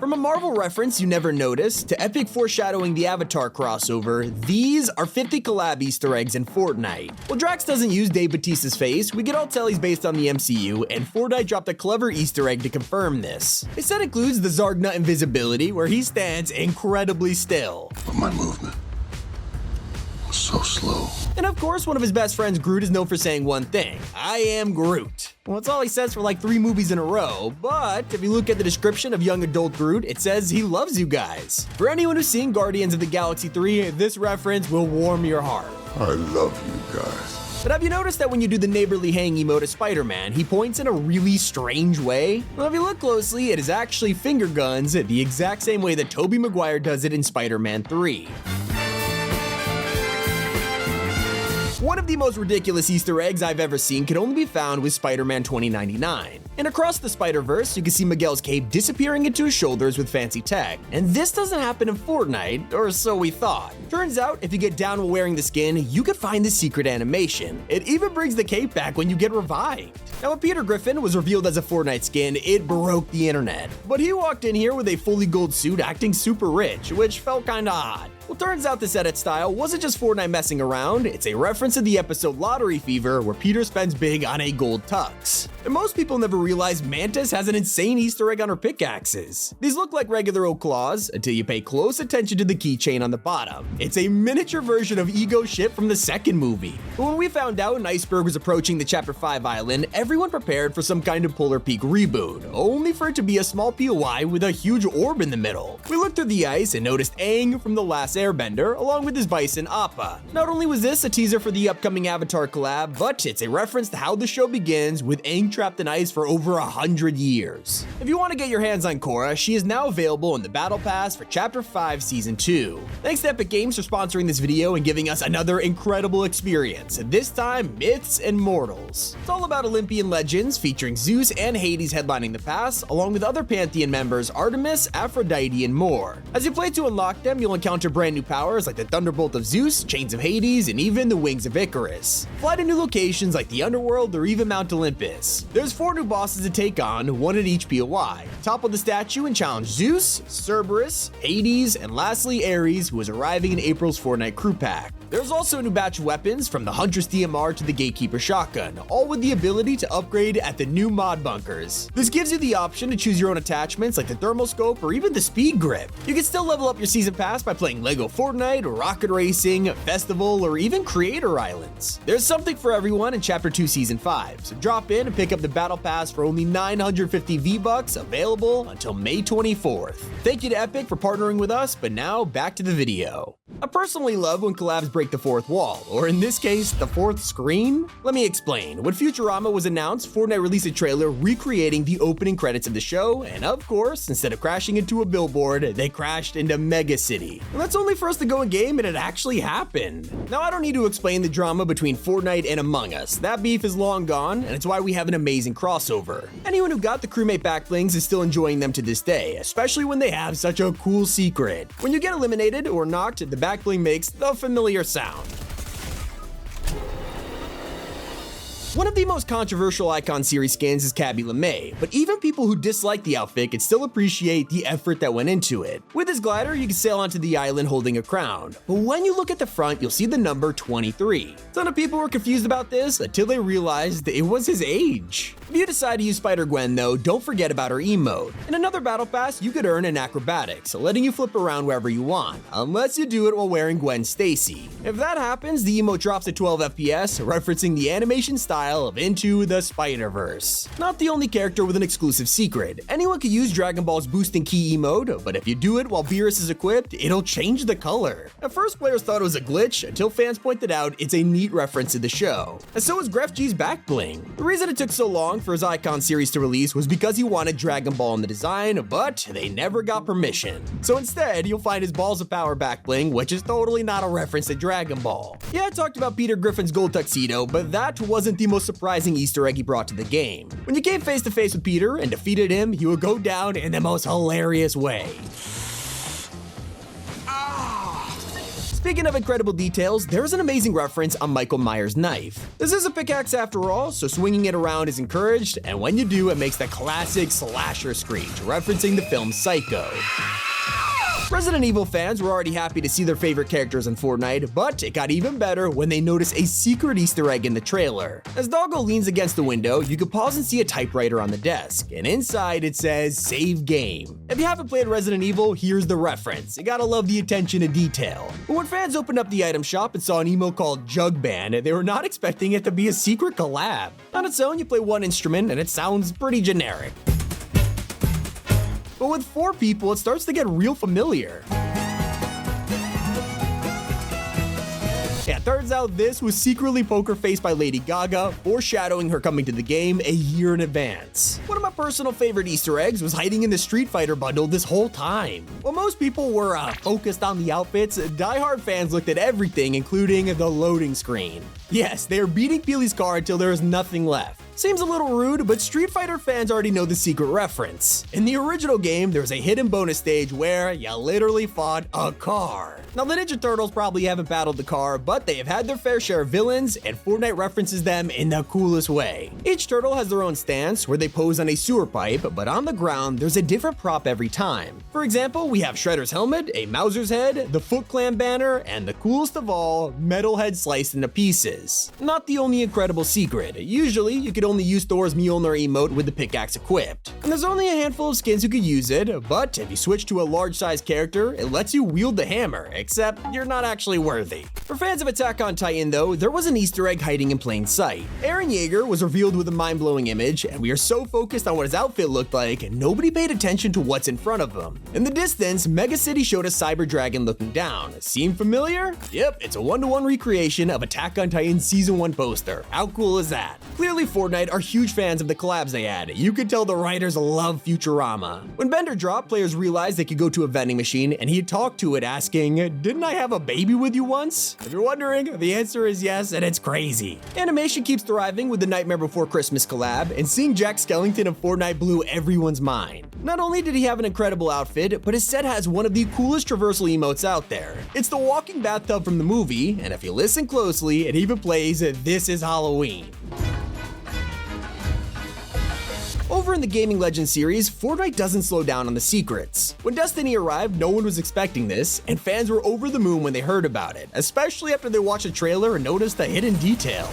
From a Marvel reference you never noticed, to epic foreshadowing the Avatar crossover, these are 50 collab Easter eggs in Fortnite. While Drax doesn't use Dave Bautista's face, we can all tell he's based on the MCU, and Fortnite dropped a clever Easter egg to confirm this. It said includes the Zargnut invisibility, where he stands incredibly still. But my movement was so slow. And of course, one of his best friends, Groot, is known for saying one thing: I am Groot. Well, it's all he says for like 3 movies in a row, but if you look at the description of young adult Groot, it says he loves you guys. For anyone who's seen Guardians of the Galaxy 3, this reference will warm your heart. I love you guys. But have you noticed that when you do the neighborly hang emote of Spider-Man, he points in a really strange way? Well, if you look closely, it is actually finger guns, the exact same way that Tobey Maguire does it in Spider-Man 3. One of the most ridiculous Easter eggs I've ever seen could only be found with Spider-Man 2099. And across the Spider-Verse, you can see Miguel's cape disappearing into his shoulders with fancy tech. And this doesn't happen in Fortnite, or so we thought. Turns out, if you get down while wearing the skin, you can find the secret animation. It even brings the cape back when you get revived. Now, when Peter Griffin was revealed as a Fortnite skin, it broke the internet. But he walked in here with a fully gold suit acting super rich, which felt kinda odd. Well, turns out this edit style wasn't just Fortnite messing around, it's a reference to the episode Lottery Fever, where Peter spends big on a gold tux. And most people never realize Mantis has an insane Easter egg on her pickaxes. These look like regular oak claws until you pay close attention to the keychain on the bottom. It's a miniature version of Ego ship from the second movie. But when we found out an iceberg was approaching the Chapter 5 island, everyone prepared for some kind of Polar Peak reboot, only for it to be a small POI with a huge orb in the middle. We looked through the ice and noticed Aang from The Last Airbender, along with his bison Appa. Not only was this a teaser for the upcoming Avatar collab, but it's a reference to how the show begins with Aang trapped in ice for over 100 years. If you want to get your hands on Korra, she is now available in the Battle Pass for Chapter 5 Season 2. Thanks to Epic Games for sponsoring this video and giving us another incredible experience, this time Myths and Mortals. It's all about Olympian legends featuring Zeus and Hades headlining the pass, along with other Pantheon members Artemis, Aphrodite, and more. As you play to unlock them, you'll encounter brand new powers like the Thunderbolt of Zeus, Chains of Hades, and even the Wings of Icarus. Fly to new locations like the Underworld or even Mount Olympus. There's 4 new bosses to take on, 1 at each POI. Topple the statue and challenge Zeus, Cerberus, Hades, and lastly Ares, who is arriving in April's Fortnite crew pack. There's also a new batch of weapons, from the Huntress DMR to the Gatekeeper shotgun, all with the ability to upgrade at the new mod bunkers. This gives you the option to choose your own attachments like the thermal scope or even the speed grip. You can still level up your season pass by playing LEGO Fortnite, Rocket Racing, Festival, or even Creator Islands. There's something for everyone in Chapter 2 Season 5, so drop in and pick up the Battle Pass for only 950 V-Bucks, available until May 24th. Thank you to Epic for partnering with us, but now back to the video. I personally love when collabs break the 4th wall, or in this case, the 4th screen. Let me explain. When Futurama was announced, Fortnite released a trailer recreating the opening credits of the show, and of course, instead of crashing into a billboard, they crashed into Mega City. And that's only for us to go in game, and it actually happened. Now, I don't need to explain the drama between Fortnite and Among Us. That beef is long gone, and it's why we have an amazing crossover. Anyone who got the crewmate backblings is still enjoying them to this day, especially when they have such a cool secret. When you get eliminated or knocked, the backbling makes the familiar sound. One of the most controversial Icon series skins is Cabby LeMay, but even people who dislike the outfit can still appreciate the effort that went into it. With his glider, you can sail onto the island holding a crown, but when you look at the front, you'll see the number 23. A ton of people were confused about this until they realized it was his age. If you decide to use Spider-Gwen though, don't forget about her emote. In another battle pass, you could earn an acrobatics, letting you flip around wherever you want, unless you do it while wearing Gwen Stacy. If that happens, the emote drops to 12 FPS, referencing the animation style of Into the Spider-Verse. Not the only character with an exclusive secret. Anyone can use Dragon Ball's boosting key emote, but if you do it while Beerus is equipped, it'll change the color. At first, players thought it was a glitch until fans pointed out it's a neat reference to the show. And so is Gref G's back bling. The reason it took so long for his Icon series to release was because he wanted Dragon Ball in the design, but they never got permission. So instead, you'll find his Balls of Power back bling, which is totally not a reference to Dragon Ball. Yeah, I talked about Peter Griffin's gold tuxedo, but that wasn't the most surprising Easter egg he brought to the game. When you came face to face with Peter and defeated him, he would go down in the most hilarious way. Speaking of incredible details, there's an amazing reference on Michael Myers' knife. This is a pickaxe after all, so swinging it around is encouraged, and when you do, it makes the classic slasher screech, referencing the film Psycho. Resident Evil fans were already happy to see their favorite characters in Fortnite, but it got even better when they noticed a secret Easter egg in the trailer. As Doggo leans against the window, you can pause and see a typewriter on the desk, and inside it says "Save Game." If you haven't played Resident Evil, here's the reference. You gotta love the attention to detail. But when fans opened up the item shop and saw an emote called Jug Band, they were not expecting it to be a secret collab. On its own, you play one instrument and it sounds pretty generic. But with 4 people, it starts to get real familiar. Yeah, turns out this was secretly poker faced by Lady Gaga, foreshadowing her coming to the game a year in advance. One of my personal favorite Easter eggs was hiding in the Street Fighter bundle this whole time. While most people were focused on the outfits, die-hard fans looked at everything, including the loading screen. Yes, they are beating Peely's car until there is nothing left. Seems a little rude, but Street Fighter fans already know the secret reference. In the original game, there's a hidden bonus stage where you literally fought a car. Now, the Ninja Turtles probably haven't battled the car, but they have had their fair share of villains, and Fortnite references them in the coolest way. Each turtle has their own stance, where they pose on a sewer pipe, but on the ground, there's a different prop every time. For example, we have Shredder's helmet, a Mauser's head, the Foot Clan banner, and the coolest of all, Metalhead sliced into pieces. Not the only incredible secret. Usually, you could only use Thor's Mjolnir emote with the pickaxe equipped. And there's only a handful of skins who could use it, but if you switch to a large-sized character, it lets you wield the hammer, except you're not actually worthy. For fans of Attack on Titan though, there was an Easter egg hiding in plain sight. Eren Yeager was revealed with a mind-blowing image, and we are so focused on what his outfit looked like, nobody paid attention to what's in front of him. In the distance, Mega City showed a cyber dragon looking down. Seem familiar? Yep, it's a 1-to-1 recreation of Attack on Titan's Season 1 poster. How cool is that? Clearly, Fortnite are huge fans of the collabs they had. You could tell the writers love Futurama. When Bender dropped, players realized they could go to a vending machine and he'd talk to it asking, "Didn't I have a baby with you once?" If you're wondering, the answer is yes, and it's crazy. Animation keeps thriving with the Nightmare Before Christmas collab, and seeing Jack Skellington in Fortnite blew everyone's mind. Not only did he have an incredible outfit, but his set has one of the coolest traversal emotes out there. It's the walking bathtub from the movie, and if you listen closely, it even plays "This Is Halloween." Over in the Gaming Legends series, Fortnite doesn't slow down on the secrets. When Destiny arrived, no one was expecting this, and fans were over the moon when they heard about it, especially after they watched a trailer and noticed a hidden detail.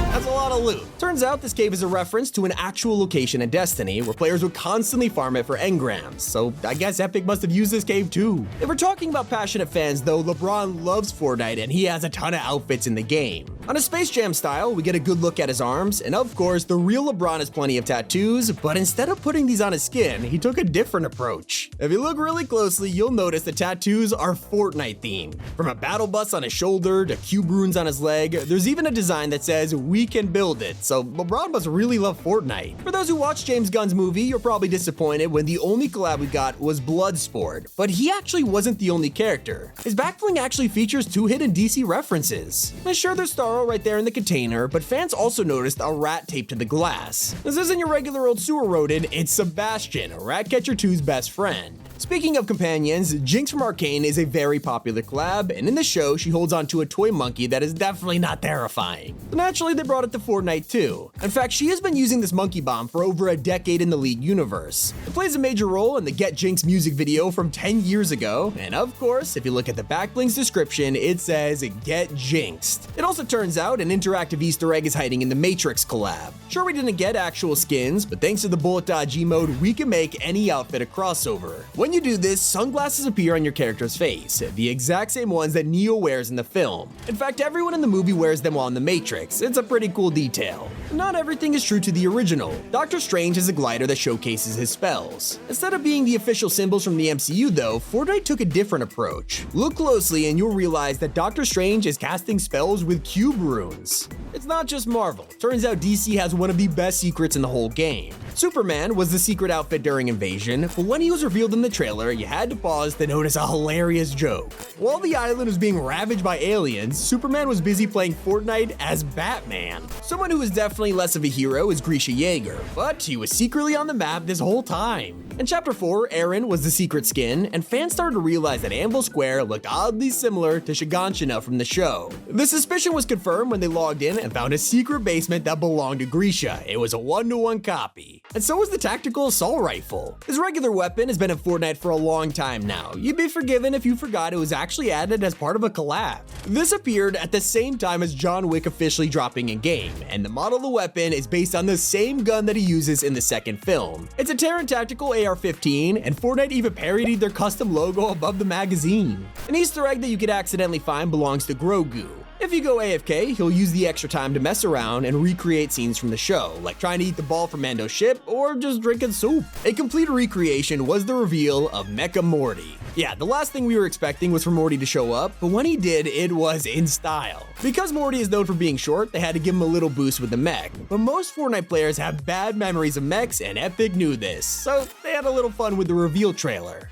That's a lot of loot. Turns out this cave is a reference to an actual location in Destiny where players would constantly farm it for engrams, so I guess Epic must have used this cave too. If we're talking about passionate fans though, LeBron loves Fortnite and he has a ton of outfits in the game. On a Space Jam style, we get a good look at his arms, and of course, the real LeBron has plenty of tattoos, but instead of putting these on his skin, he took a different approach. If you look really closely, you'll notice the tattoos are Fortnite themed. From a battle bus on his shoulder to cube runes on his leg, there's even a design that says "We can build it," so LeBron must really love Fortnite. For those who watched James Gunn's movie, you're probably disappointed when the only collab we got was Bloodsport, but he actually wasn't the only character. His back bling actually features 2 hidden DC references. And sure, there's Starro right there in the container, but fans also noticed a rat taped to the glass. This isn't your regular old sewer rodent, it's Sebastian, Ratcatcher 2's best friend. Speaking of companions, Jinx from Arcane is a very popular collab, and in the show, she holds onto a toy monkey that is definitely not terrifying. So naturally, they brought it to Fortnite too. In fact, she has been using this monkey bomb for over a decade in the League universe. It plays a major role in the Get Jinx music video from 10 years ago, and of course, if you look at the backblink's description, it says Get Jinxed. It also turns out an interactive Easter egg is hiding in the Matrix collab. Sure, we didn't get actual skins, but thanks to the bullet dodge mode, we can make any outfit a crossover. When you do this, sunglasses appear on your character's face, the exact same ones that Neo wears in the film. In fact, everyone in the movie wears them while in the Matrix. It's a pretty cool detail. Not everything is true to the original. Doctor Strange has a glider that showcases his spells. Instead of being the official symbols from the MCU though, Fortnite took a different approach. Look closely and you'll realize that Doctor Strange is casting spells with cube runes. It's not just Marvel. Turns out DC has one of the best secrets in the whole game. Superman was the secret outfit during Invasion, but when he was revealed in the trailer, you had to pause to notice a hilarious joke. While the island was being ravaged by aliens, Superman was busy playing Fortnite as Batman. Someone who is definitely less of a hero is Grisha Yeager, but he was secretly on the map this whole time. In Chapter 4, Aaron was the secret skin, and fans started to realize that Anvil Square looked oddly similar to Shiganshina from the show. The suspicion was confirmed when they logged in and found a secret basement that belonged to Grisha. It was a 1-to-1 copy. And so was the tactical assault rifle. His regular weapon has been in Fortnite for a long time now. You'd be forgiven if you forgot it was actually added as part of a collab. This appeared at the same time as John Wick officially dropping in-game, and the model of the weapon is based on the same gun that he uses in the second film. It's a Terran Tactical AR-15, and Fortnite even parodied their custom logo above the magazine. An Easter egg that you could accidentally find belongs to Grogu. If you go AFK, he'll use the extra time to mess around and recreate scenes from the show, like trying to eat the ball from Mando's ship or just drinking soup. A complete recreation was the reveal of Mecha Morty. Yeah, the last thing we were expecting was for Morty to show up, but when he did, it was in style. Because Morty is known for being short, they had to give him a little boost with the mech, but most Fortnite players have bad memories of mechs, and Epic knew this, so they had a little fun with the reveal trailer.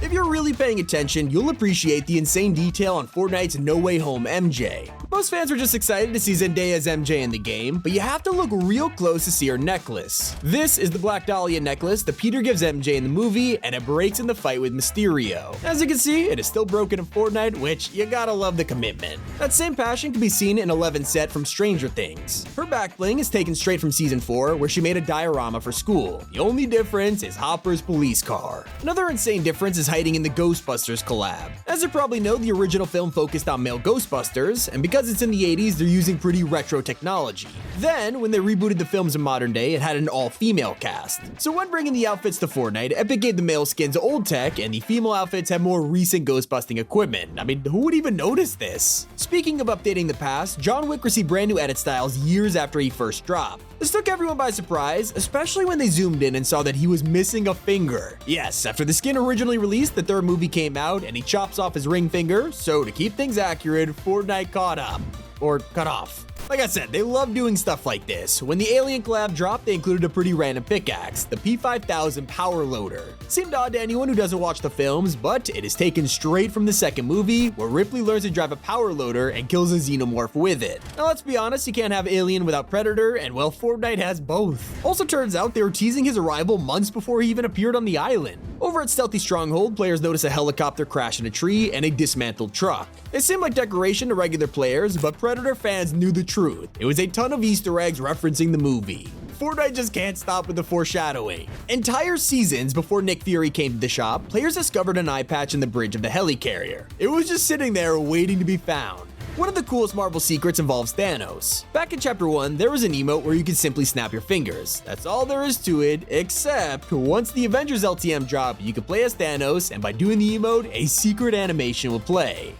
If you're really paying attention, you'll appreciate the insane detail on Fortnite's No Way Home MJ. Most fans were just excited to see Zendaya's MJ in the game, but you have to look real close to see her necklace. This is the Black Dahlia necklace that Peter gives MJ in the movie, and it breaks in the fight with Mysterio. As you can see, it is still broken in Fortnite, which you gotta love the commitment. That same passion can be seen in Eleven's set from Stranger Things. Her back bling is taken straight from Season 4, where she made a diorama for school. The only difference is Hopper's police car. Another insane difference is hiding in the Ghostbusters collab. As you probably know, the original film focused on male Ghostbusters, and because it's in the 80s, they're using pretty retro technology. Then, when they rebooted the films in modern day, it had an all-female cast. So when bringing the outfits to Fortnite, Epic gave the male skins old tech, and the female outfits had more recent ghost-busting equipment. I mean, who would even notice this? Speaking of updating the past, John Wick received brand new edit styles years after he first dropped. This took everyone by surprise, especially when they zoomed in and saw that he was missing a finger. Yes, after the skin originally released, the third movie came out and he chops off his ring finger, so to keep things accurate, Fortnite caught up. Or cut off. Like I said, they love doing stuff like this. When the Alien collab dropped, they included a pretty random pickaxe, the P5000 Power Loader. Seemed odd to anyone who doesn't watch the films, but it is taken straight from the second movie, where Ripley learns to drive a power loader and kills a xenomorph with it. Now let's be honest, you can't have Alien without Predator, and well, Fortnite has both. Also turns out they were teasing his arrival months before he even appeared on the island. Over at Stealthy Stronghold, players notice a helicopter crash in a tree and a dismantled truck. It seemed like decoration to regular players, but Predator fans knew the truth. It was a ton of Easter eggs referencing the movie. Fortnite just can't stop with the foreshadowing. Entire seasons before Nick Fury came to the shop, players discovered an eye patch in the bridge of the helicarrier. It was just sitting there waiting to be found. One of the coolest Marvel secrets involves Thanos. Back in Chapter 1, there was an emote where you could simply snap your fingers. That's all there is to it, except once the Avengers LTM dropped, you could play as Thanos, and by doing the emote, a secret animation will play.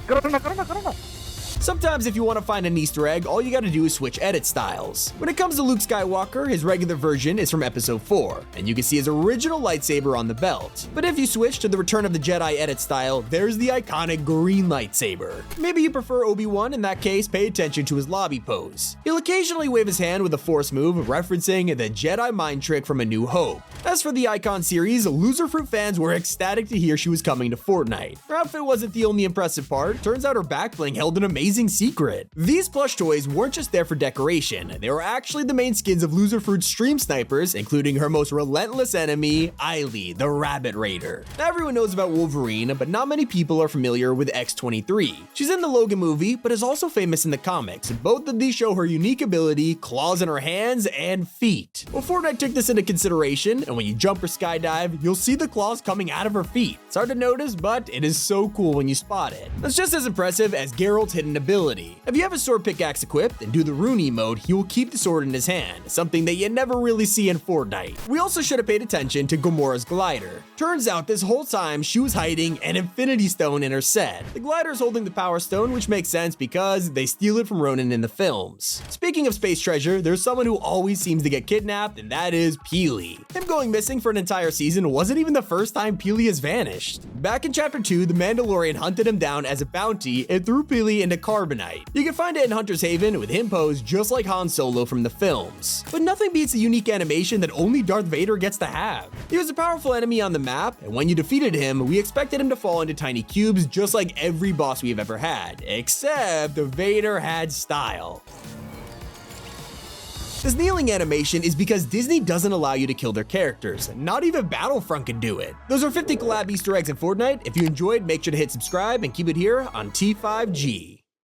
Sometimes if you want to find an Easter egg, all you gotta do is switch edit styles. When it comes to Luke Skywalker, his regular version is from Episode 4, and you can see his original lightsaber on the belt. But if you switch to the Return of the Jedi edit style, there's the iconic green lightsaber. Maybe you prefer Obi-Wan, in that case, pay attention to his lobby pose. He'll occasionally wave his hand with a force move, referencing the Jedi mind trick from A New Hope. As for the Icon series, Loser Fruit fans were ecstatic to hear she was coming to Fortnite. Her outfit wasn't the only impressive part, turns out her back bling held an amazing secret. These plush toys weren't just there for decoration, they were actually the main skins of Loser Fruit's stream snipers, including her most relentless enemy, Eily, the Rabbit Raider. Everyone knows about Wolverine, but not many people are familiar with X-23. She's in the Logan movie, but is also famous in the comics. Both of these show her unique ability, claws in her hands and feet. Well, Fortnite took this into consideration, and when you jump or skydive, you'll see the claws coming out of her feet. It's hard to notice, but it is so cool when you spot it. That's just as impressive as Geralt's hidden ability. If you have a sword pickaxe equipped and do the Rooney mode, he will keep the sword in his hand, something that you never really see in Fortnite. We also should have paid attention to Gamora's glider. Turns out this whole time she was hiding an Infinity Stone in her set. The glider is holding the Power Stone, which makes sense because they steal it from Ronan in the films. Speaking of space treasure, there's someone who always seems to get kidnapped, and that is Peely. Him going missing for an entire season wasn't even the first time Peely has vanished. Back in Chapter 2, the Mandalorian hunted him down as a bounty and threw Peely into Carbonite. You can find it in Hunter's Haven with him posed just like Han Solo from the films. But nothing beats the unique animation that only Darth Vader gets to have. He was a powerful enemy on the map, and when you defeated him, we expected him to fall into tiny cubes just like every boss we've ever had, except Vader had style. This kneeling animation is because Disney doesn't allow you to kill their characters. Not even Battlefront can do it. Those are 50 collab Easter eggs in Fortnite. If you enjoyed, make sure to hit subscribe and keep it here on T5G.